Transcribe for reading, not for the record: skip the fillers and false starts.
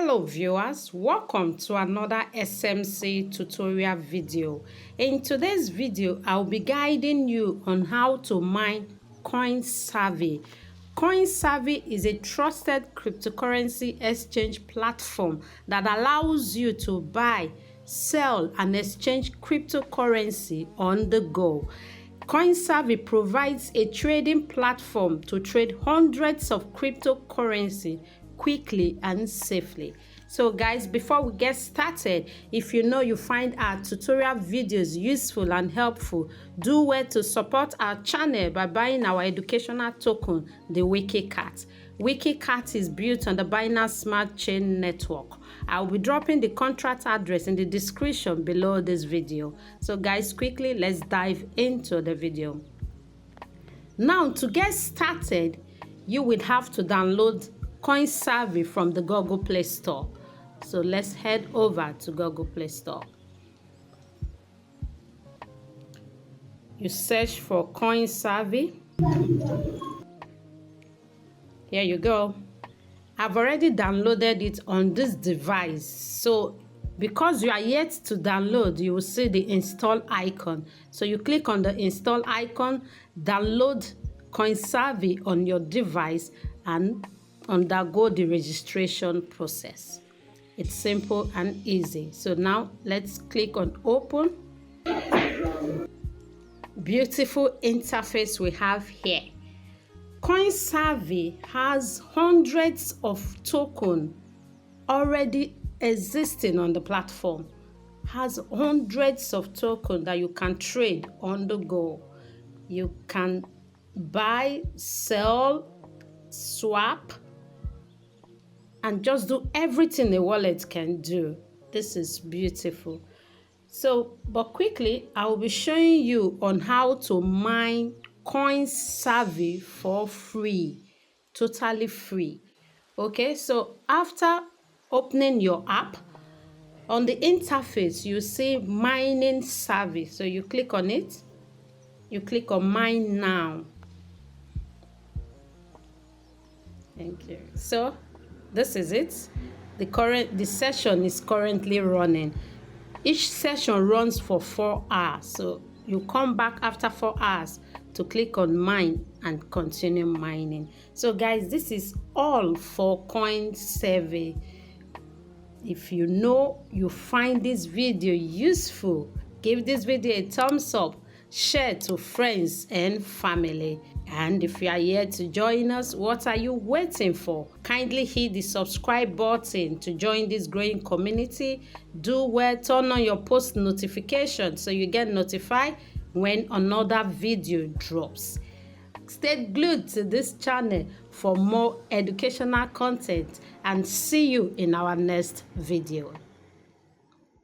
Hello viewers, welcome to another SMC tutorial video. In today's video, I'll be guiding you on how to mine CoinSavi. CoinSavi is a trusted cryptocurrency exchange platform that allows you to buy, sell, and exchange cryptocurrency on the go. CoinSavi provides a trading platform to trade hundreds of cryptocurrency quickly and safely. So guys, before we get started, if you know you find our tutorial videos useful and helpful, do well to support our channel by buying our educational token, the WikiCat. WikiCat is built on the Binance Smart Chain network. I'll be dropping the contract address in the description below this video. So guys, quickly let's dive into the video. Now, to get started, you will have to download CoinSavi from the Google Play Store. So let's head over to Google Play Store. You search for CoinSavi. Here you go. I've already downloaded it on this device. So because you are yet to download, you will see the install icon. So you click on the install icon, download CoinSavi on your device, and undergo the registration process. It's simple and easy. So now let's click on open. Beautiful interface we have here. CoinSavi has hundreds of tokens already existing on the platform. Has hundreds of tokens that you can trade on the go. You can buy, sell, swap, and just do everything a wallet can do. This is beautiful. So, but quickly, I will be showing you on how to mine CoinSavi for free, totally free. Okay, so after opening your app, on the interface, you see mining Savi. So you click on it, you click on mine now. Thank you. So this is it. The session is currently running. Each session runs for 4 hours. So you come back after 4 hours to click on mine and continue mining. So guys, this is all for CoinSavi. If you know you find this video useful, give this video a thumbs up, share to friends and family. And if you are here to join us, what are you waiting for? Kindly hit the subscribe button to join this growing community. Do well, turn on your post notifications so you get notified when another video drops. Stay glued to this channel for more educational content, and see you in our next video.